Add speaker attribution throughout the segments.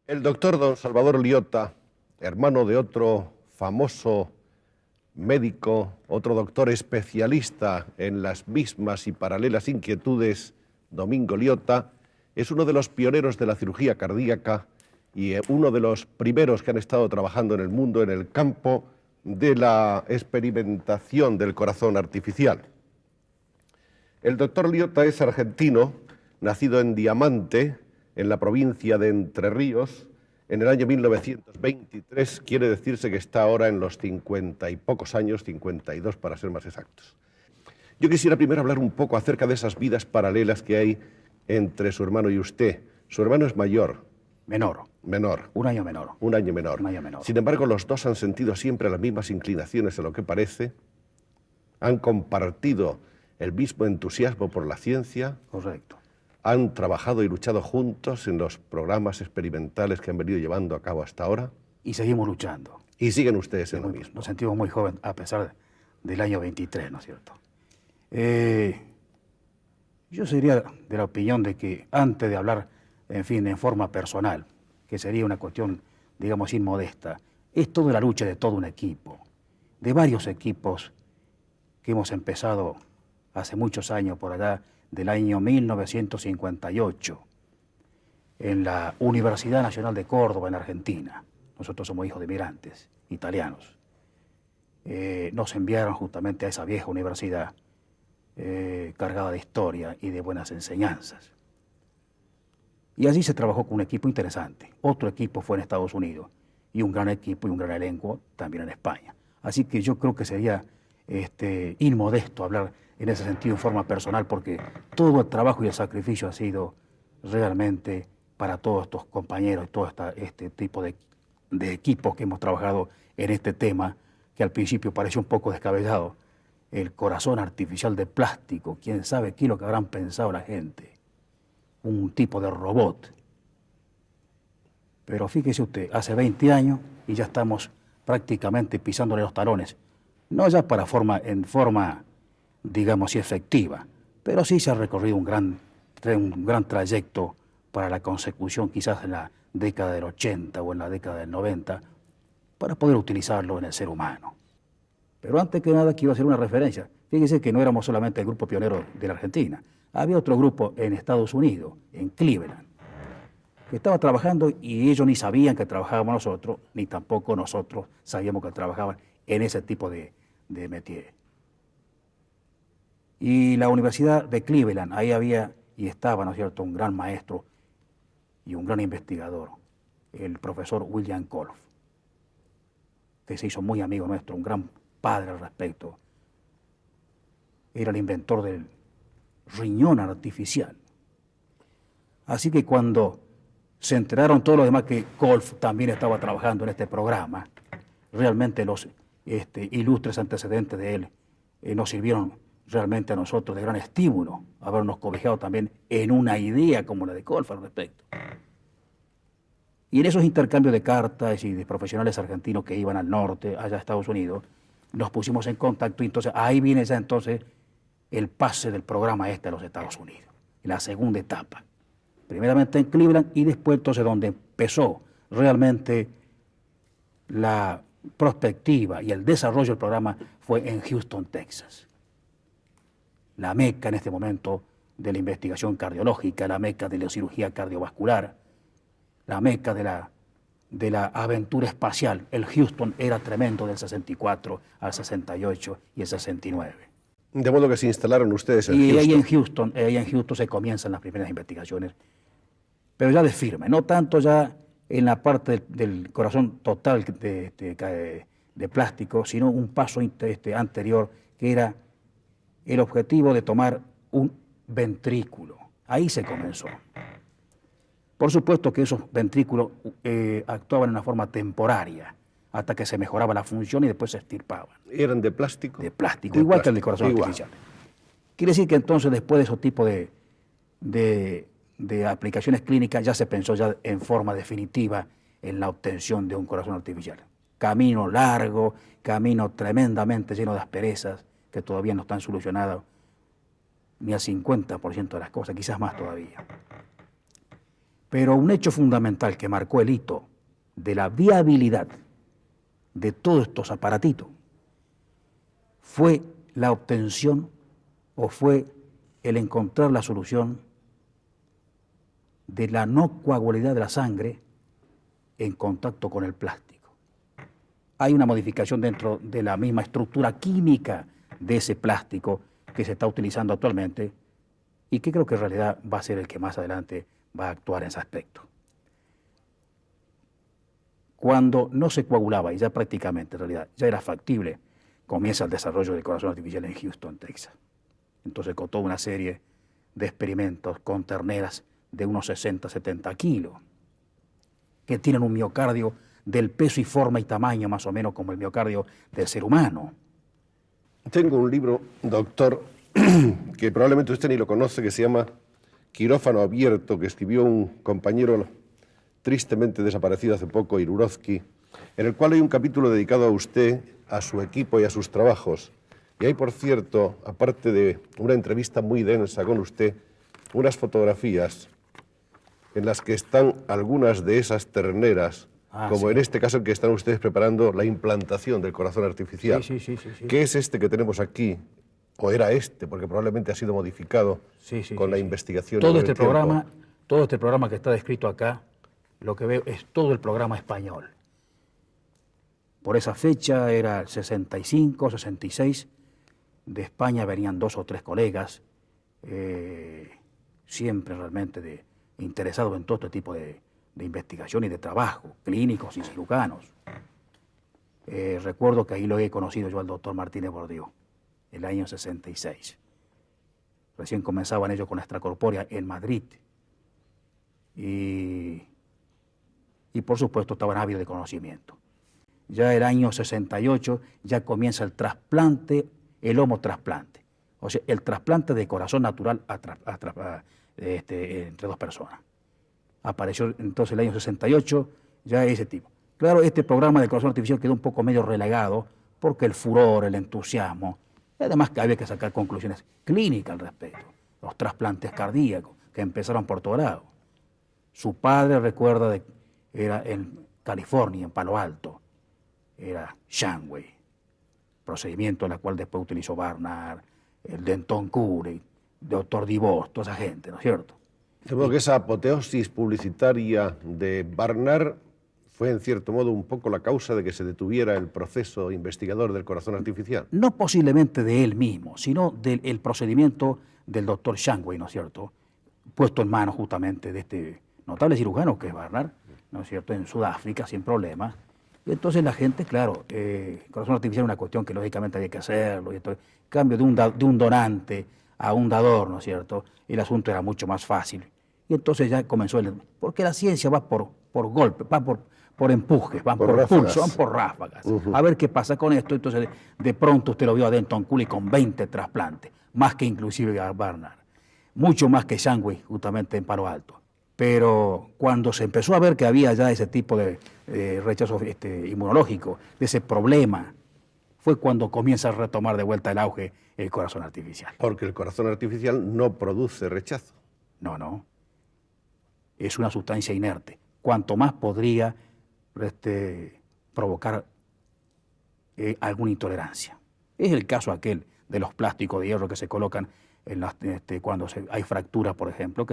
Speaker 1: El doctor don Salvador Liota, hermano de otro famoso médico, otro doctor especialista en las mismas y paralelas inquietudes, Domingo Liota, es uno de los pioneros de la cirugía cardíaca y uno de los primeros que han estado trabajando en el mundo en el campo de la experimentación del corazón artificial. El doctor Liota es argentino, nacido en Diamante, en la provincia de Entre Ríos, en el año 1923, quiere decirse que está ahora en los 50 y pocos años, 52 para ser más exactos. Yo quisiera primero hablar un poco acerca de esas vidas paralelas que hay entre su hermano y usted. Su hermano es mayor.
Speaker 2: Menor.
Speaker 1: Menor.
Speaker 2: Un año menor.
Speaker 1: Un año menor.
Speaker 2: Un año menor.
Speaker 1: Sin embargo, los dos han sentido siempre las mismas inclinaciones a lo que parece, han compartido el mismo entusiasmo por la ciencia.
Speaker 2: Correcto.
Speaker 1: Han trabajado y luchado juntos en los programas experimentales que han venido llevando a cabo hasta ahora.
Speaker 2: Y seguimos luchando.
Speaker 1: Y siguen ustedes en lo mismo.
Speaker 2: Nos sentimos muy jóvenes a pesar del año 23, ¿no es cierto? Yo sería de la opinión de que antes de hablar, en fin, en forma personal, que sería una cuestión, digamos, inmodesta, es toda la lucha de todo un equipo, de varios equipos que hemos empezado hace muchos años, por allá del año 1958, en la Universidad Nacional de Córdoba, en Argentina. Nosotros somos hijos de migrantes italianos. Nos enviaron justamente a esa vieja universidad cargada de historia y de buenas enseñanzas. Y allí se trabajó con un equipo interesante. Otro equipo fue en Estados Unidos y un gran equipo y un gran elenco también en España. Así que yo creo que sería inmodesto hablar en ese sentido en forma personal, porque todo el trabajo y el sacrificio ha sido realmente para todos estos compañeros y todo este tipo de equipos que hemos trabajado en este tema, que al principio pareció un poco descabellado. El corazón artificial de plástico, quién sabe qué es lo que habrán pensado la gente. Un tipo de robot. Pero fíjese usted, hace 20 años y ya estamos prácticamente pisándole los talones. No ya en forma, digamos, efectiva, pero sí se ha recorrido un gran trayecto para la consecución, quizás en la década del 80 o en la década del 90, para poder utilizarlo en el ser humano. Pero antes que nada quiero hacer una referencia. Fíjese que no éramos solamente el grupo pionero de la Argentina. Había otro grupo en Estados Unidos, en Cleveland, que estaba trabajando y ellos ni sabían que trabajábamos nosotros, ni tampoco nosotros sabíamos que trabajaban en ese tipo de métier. Y la Universidad de Cleveland, ahí había y estaba, ¿no es cierto?, un gran maestro y un gran investigador, el profesor William Kolff, que se hizo muy amigo nuestro, un gran padre al respecto. Era el inventor del riñón artificial. Así que cuando se enteraron todos los demás que Kolff también estaba trabajando en este programa, realmente los ilustres antecedentes de él nos sirvieron realmente a nosotros de gran estímulo, habernos cobijado también en una idea como la de Kolff al respecto. Y en esos intercambios de cartas y de profesionales argentinos que iban al norte, allá a Estados Unidos, nos pusimos en contacto y entonces ahí viene ya entonces el pase del programa a los Estados Unidos, la segunda etapa. Primeramente en Cleveland y después entonces donde empezó realmente la prospectiva y el desarrollo del programa fue en Houston, Texas. La meca en este momento de la investigación cardiológica, la meca de la cirugía cardiovascular, la meca de la aventura espacial. El Houston era tremendo del 64 al 68 y el 69.
Speaker 1: De modo que se instalaron ustedes en
Speaker 2: Houston.
Speaker 1: Y
Speaker 2: ahí en Houston se comienzan las primeras investigaciones, pero ya de firme, no tanto ya en la parte del corazón total de plástico, sino un paso anterior, que era el objetivo de tomar un ventrículo. Ahí se comenzó. Por supuesto que esos ventrículos actuaban de una forma temporaria, hasta que se mejoraba la función y después se extirpaban.
Speaker 1: ¿Eran de plástico?
Speaker 2: De plástico, igual que el del corazón artificial. Quiere decir que entonces después de esos tipos de aplicaciones clínicas ya se pensó ya en forma definitiva en la obtención de un corazón artificial. Camino largo, camino tremendamente lleno de asperezas que todavía no están solucionadas ni al 50% de las cosas, quizás más todavía. Pero un hecho fundamental que marcó el hito de la viabilidad de todos estos aparatitos fue la obtención o fue el encontrar la solución de la no coagulabilidad de la sangre en contacto con el plástico. Hay una modificación dentro de la misma estructura química de ese plástico que se está utilizando actualmente y que creo que en realidad va a ser el que más adelante va a actuar en ese aspecto. Cuando no se coagulaba, y ya prácticamente en realidad ya era factible, comienza el desarrollo del corazón artificial en Houston, Texas. Entonces, con toda una serie de experimentos con terneras de unos 60, 70 kilos, que tienen un miocardio del peso y forma y tamaño más o menos como el miocardio del ser humano.
Speaker 1: Tengo un libro, doctor, que probablemente usted ni lo conoce, que se llama Quirófano Abierto, que escribió un compañero tristemente desaparecido hace poco, Irurovsky, en el cual hay un capítulo dedicado a usted, a su equipo y a sus trabajos. Y hay, por cierto, aparte de una entrevista muy densa con usted, unas fotografías en las que están algunas de esas terneras, como
Speaker 2: sí.
Speaker 1: en este caso en que están ustedes preparando la implantación del corazón artificial.
Speaker 2: Sí.
Speaker 1: ¿Qué es este que tenemos aquí? O era este, porque probablemente ha sido modificado con la investigación.
Speaker 2: Todo este programa que está descrito acá, lo que veo es todo el programa español. Por esa fecha era el 65, 66. De España venían 2 o 3 colegas, siempre realmente interesados en todo este tipo de investigación y de trabajo, clínicos y cirujanos. Recuerdo que ahí lo he conocido yo al doctor Martínez Bordiú, el año 66. Recién comenzaban ellos con la extracorpórea en Madrid. Y por supuesto estaban ávidos de conocimiento. Ya el año 68 ya comienza el trasplante, el homotrasplante. O sea, el trasplante de corazón natural entre 2 personas. Apareció entonces el año 68 ya ese tipo. Claro, este programa de corazón artificial quedó un poco medio relegado porque el furor, el entusiasmo, y además que había que sacar conclusiones clínicas al respecto. Los trasplantes cardíacos que empezaron por todo lado. Su padre recuerda era en California, en Palo Alto, era Shanway, procedimiento en el cual después utilizó Barnard, el Denton Curry, el doctor Divos, toda esa gente, ¿no es cierto?
Speaker 1: De modo que esa apoteosis publicitaria de Barnard fue en cierto modo un poco la causa de que se detuviera el proceso investigador del corazón artificial.
Speaker 2: No posiblemente de él mismo, sino del procedimiento del doctor Shanway, ¿no es cierto? Puesto en manos justamente de este notable cirujano que es Barnard, ¿no es cierto?, en Sudáfrica, sin problemas. Y entonces la gente, claro, el corazón artificial es una cuestión que lógicamente había que hacerlo, y entonces, en cambio de un donante a un dador, ¿no es cierto?, el asunto era mucho más fácil. Y entonces ya comenzó porque la ciencia va por golpe, va por empujes, van por pulso, van por ráfagas. A ver qué pasa con esto. Entonces, de pronto usted lo vio a Denton Cooley con 20 trasplantes, más que inclusive a Barnard, mucho más que Shanway, justamente en Palo Alto. Pero cuando se empezó a ver que había ya ese tipo de rechazo inmunológico, de ese problema, fue cuando comienza a retomar de vuelta el auge el corazón artificial.
Speaker 1: Porque el corazón artificial no produce rechazo.
Speaker 2: No. Es una sustancia inerte. Cuanto más podría provocar alguna intolerancia. Es el caso aquel de los plásticos de hierro que se colocan en cuando hay fractura, por ejemplo,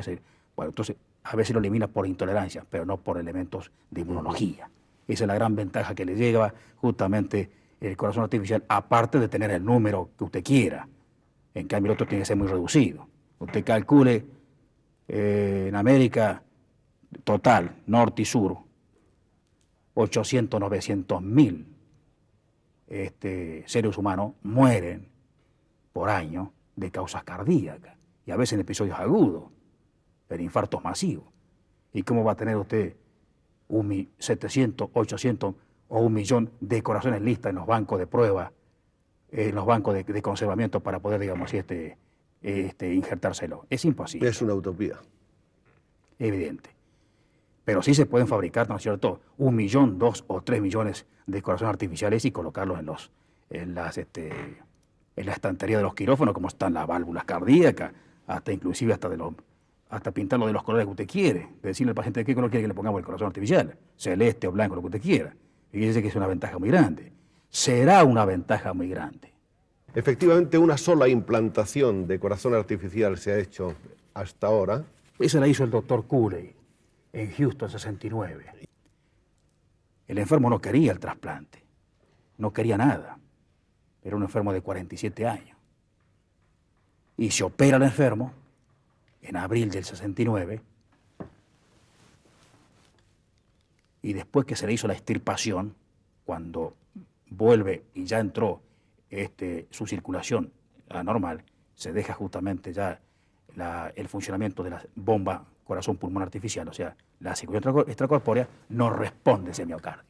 Speaker 2: entonces a veces lo elimina por intolerancia, pero no por elementos de inmunología. Esa es la gran ventaja que le lleva justamente el corazón artificial, aparte de tener el número que usted quiera. En cambio, el otro tiene que ser muy reducido. Usted calcule en América total, norte y sur, 800, 900 mil seres humanos mueren por año de causas cardíacas y a veces en episodios agudos, pero infartos masivos. ¿Y cómo va a tener usted 700, 800 o 1 millón de corazones listas en los bancos de prueba, en los bancos de conservamiento para poder, digamos, injertárselo? Es imposible.
Speaker 1: Es una utopía.
Speaker 2: Evidente. Pero sí se pueden fabricar, ¿no es cierto?, 1 millón, 2 o 3 millones de corazones artificiales y colocarlos en la estantería de los quirófanos, como están las válvulas cardíacas, hasta inclusive hasta de los hasta pintarlo de los colores que usted quiere, decirle al paciente de qué color quiere que le pongamos el corazón artificial, celeste o blanco, lo que usted quiera. Y dice que es una ventaja muy grande. Será una ventaja muy grande.
Speaker 1: Efectivamente, una sola implantación de corazón artificial se ha hecho hasta ahora.
Speaker 2: Esa la hizo el doctor Cooley en Houston 69. El enfermo no quería el trasplante, no quería nada. Era un enfermo de 47 años. Y se opera al enfermo en abril del 69, y después que se le hizo la extirpación, cuando vuelve y ya entró su circulación anormal, se deja justamente ya el funcionamiento de la bomba corazón pulmón artificial, o sea, la circulación extracorpórea no responde ese miocardio.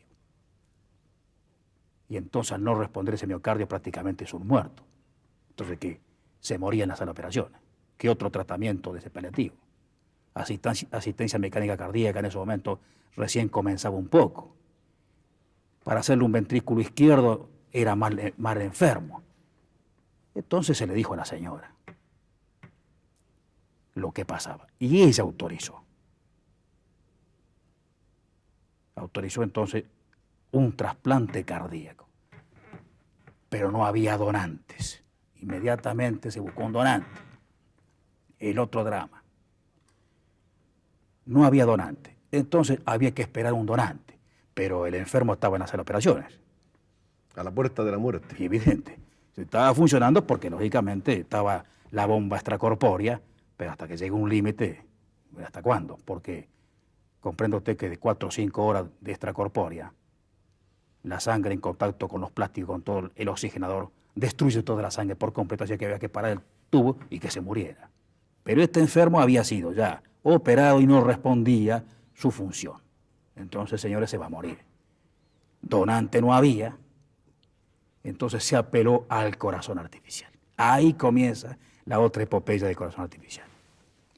Speaker 2: Y entonces al no responder ese miocardio prácticamente es un muerto. Entonces, ¿qué? Se moría en la sala de operaciones. ¿Qué otro tratamiento de ese paliativo? Asistencia mecánica cardíaca en ese momento recién comenzaba un poco. Para hacerle un ventrículo izquierdo era mal enfermo. Entonces se le dijo a la señora lo que pasaba. Y ella autorizó. Autorizó entonces un trasplante cardíaco. Pero no había donantes. Inmediatamente se buscó un donante. El otro drama. No había donante. Entonces había que esperar un donante. Pero el enfermo estaba en la sala de operaciones.
Speaker 1: A la puerta de la muerte.
Speaker 2: Y evidente. Estaba funcionando porque lógicamente estaba la bomba extracorpórea, pero hasta que llegó un límite, ¿hasta cuándo? Porque comprende usted que de 4 o 5 horas de extracorpórea, la sangre en contacto con los plásticos, con todo el oxigenador, destruye toda la sangre por completo, así que había que parar el tubo y que se muriera. Pero este enfermo había sido ya operado y no respondía su función. Entonces, señores, se va a morir. Donante no había, entonces se apeló al corazón artificial. Ahí comienza la otra epopeya del corazón artificial.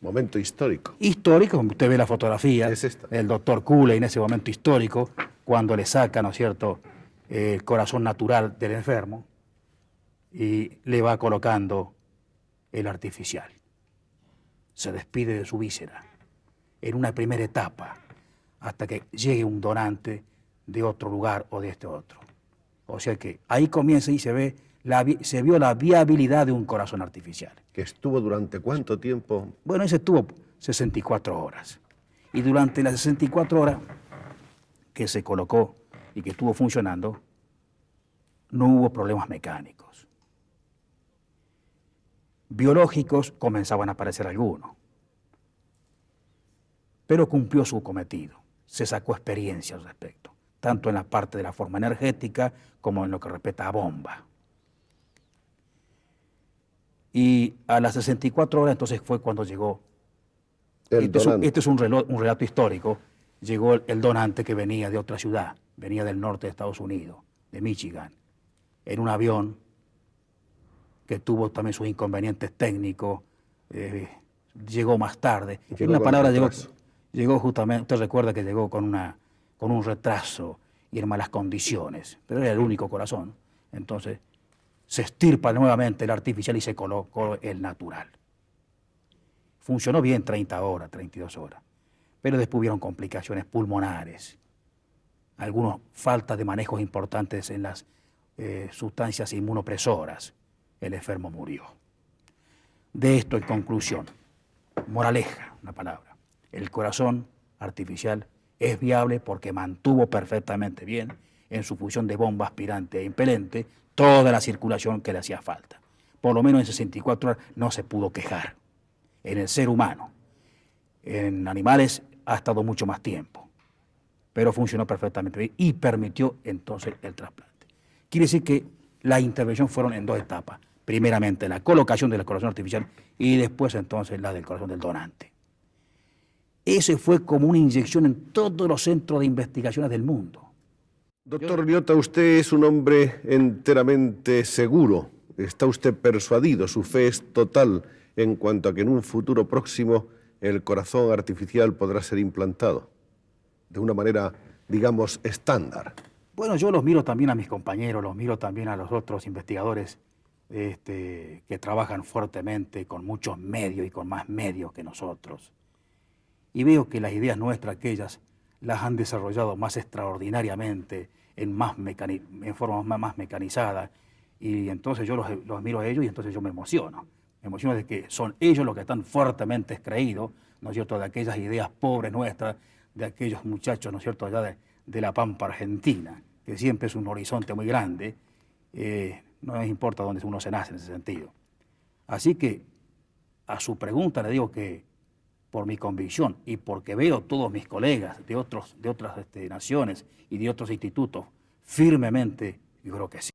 Speaker 1: Momento histórico.
Speaker 2: Histórico, como usted ve la fotografía,
Speaker 1: Es esta.
Speaker 2: el doctor Cooley en ese momento histórico, cuando le saca, ¿no es cierto?, el corazón natural del enfermo y le va colocando el artificial. Se despide de su víscera en una primera etapa hasta que llegue un donante de otro lugar o de este otro. O sea que ahí comienza y se vio la viabilidad de un corazón artificial.
Speaker 1: ¿Que estuvo durante cuánto tiempo?
Speaker 2: Bueno, ese estuvo 64 horas. Y durante las 64 horas que se colocó y que estuvo funcionando, no hubo problemas mecánicos. Biológicos comenzaban a aparecer algunos. Pero cumplió su cometido. Se sacó experiencia al respecto, tanto en la parte de la forma energética como en lo que respecta a bomba. Y a las 64 horas entonces fue cuando llegó, este es un relato histórico, llegó el donante que venía de otra ciudad, venía del norte de Estados Unidos, de Michigan, en un avión que tuvo también sus inconvenientes técnicos, llegó más tarde. En una palabra, llegó justamente, usted recuerda que llegó con un retraso y en malas condiciones, pero era el único corazón. Entonces se extirpa nuevamente el artificial y se colocó el natural. Funcionó bien 30 horas, 32 horas, pero después hubieron complicaciones pulmonares, algunas faltas de manejos importantes en las sustancias inmunopresoras. El enfermo murió. De esto, en conclusión, moraleja, una palabra, el corazón artificial es viable porque mantuvo perfectamente bien en su función de bomba aspirante e impelente toda la circulación que le hacía falta. Por lo menos en 64 horas no se pudo quejar. En el ser humano, en animales ha estado mucho más tiempo, pero funcionó perfectamente bien y permitió entonces el trasplante. Quiere decir que la intervención fueron en 2 etapas. Primeramente la colocación del corazón artificial y después entonces la del corazón del donante. Ese fue como una inyección en todos los centros de investigaciones del mundo.
Speaker 1: Doctor Liotta, usted es un hombre enteramente seguro. Está usted persuadido, su fe es total en cuanto a que en un futuro próximo el corazón artificial podrá ser implantado de una manera, digamos, estándar.
Speaker 2: Bueno, yo los miro también a mis compañeros, los miro también a los otros investigadores que trabajan fuertemente con muchos medios y con más medios que nosotros. Y veo que las ideas nuestras, aquellas, las han desarrollado más extraordinariamente, en forma más mecanizada. Y entonces yo los miro a ellos y entonces yo me emociono. Me emociono de que son ellos los que están fuertemente creídos, ¿no es cierto?, de aquellas ideas pobres nuestras, de aquellos muchachos, ¿no es cierto?, allá de la Pampa Argentina, que siempre es un horizonte muy grande. No les importa dónde uno se nace en ese sentido. Así que a su pregunta le digo que por mi convicción y porque veo todos mis colegas de otras naciones y de otros institutos firmemente, yo creo que sí.